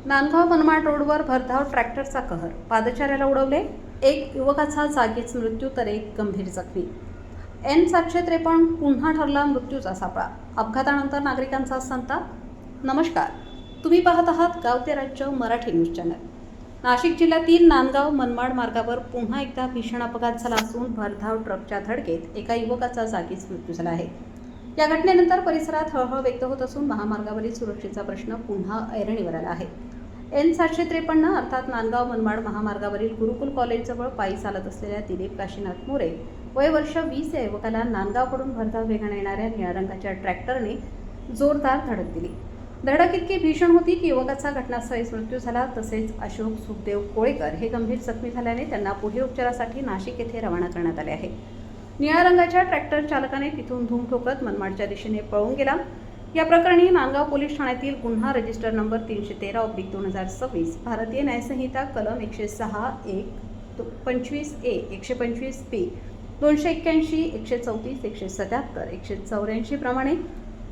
नांदगाव मनमाड रोडवर भरधाव ट्रॅक्टरचा कहर, पादचाऱ्याला उडवले, एक युवकाचा जागीच मृत्यू तर एक गंभीर जखमी. N753 पुन्हा ठरला मृत्यूचा सापळा, अपघातानंतर नागरिकांचा संताप. नमस्कार, तुम्ही पाहत आहात गाव ते राज्य मराठी न्यूज चॅनल. नाशिक जिल्ह्यातील नांदगाव मनमाड मार्गावर पुन्हा एकदा भीषण अपघात झाला असून भरधाव ट्रकच्या धडकेत एका युवकाचा जागीच मृत्यू झाला आहे. या घटनेनंतर परिसरात हळहळ व्यक्त होत असून महामार्गावरील सुरक्षेचा प्रश्न पुन्हा ऐरणीवर आला आहे. N753 अर्थात नांदगाव मनमाड महामार्गावरील गुरुकुल कॉलेजजवळ पायी चालत असलेल्या दिलीप काशीनाथ मोरे वय वर्ष 20 या युवकाला नांदगावकडून भरधाव वेगाने येणाऱ्या निळ्या रंगाच्या ट्रॅक्टरने जोरदार धडक दिली. धडक इतकी भीषण होती की युवकाचा घटनास्थळीच मृत्यू झाला. तसेच अशोक सुखदेव कोळेकर हे गंभीर जखमी झाल्याने त्यांना पुढील उपचारासाठी नाशिक येथे रवाना करण्यात आले आहे. निळ्या रंगाच्या ट्रॅक्टर चालकाने तिथून धूम ठोकत मनमाडच्या दिशेने पळून गेला. या प्रकरणी नांदगाव पोलीस ठाण्यातील गुन्हा रजिस्टर नंबर 313/2026 भारतीय न्यायसंहिता कलम 106(1), 25(a), 125(b), 281, 134, 177, 184 प्रमाणे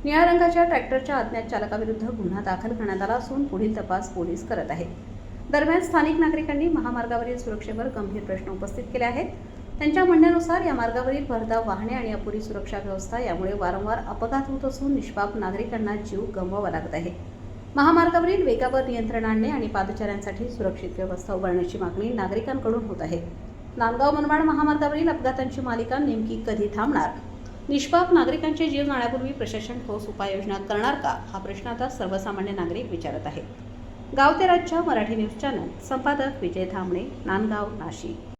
निळ्या रंगाच्या ट्रॅक्टरच्या अज्ञात चालकाविरुद्ध गुन्हा दाखल करण्यात आला असून पुढील तपास पोलीस करत आहेत. दरम्यान स्थानिक नागरिकांनी महामार्गावरील सुरक्षेवर गंभीर प्रश्न उपस्थित केले आहेत. त्यांच्या म्हणण्यानुसार या मार्गावरील भरधाव वाहने आणि अपुरी सुरक्षा व्यवस्था यामुळे वारंवार अपघात होत असून निष्पाप नागरिकांना जीव गमवावा लागत आहे. महामार्गावरील वेगावर नियंत्रण आणणे आणि पादचाऱ्यांसाठी सुरक्षित व्यवस्था उभारण्याची मागणी नागरिकांकडून होत आहे. नांदगाव मनमाड महामार्गावरील अपघातांची मालिका नेमकी कधी थांबणार? निष्पाप नागरिकांचे जीव जाण्यापूर्वी प्रशासन ठोस उपाययोजना करणार का, हा प्रश्न आता सर्वसामान्य नागरिक विचारत आहेत. गाव ते राज्य मराठी न्यूज चॅनल, संपादक विजय धामणे, नांदगाव, नाशिक.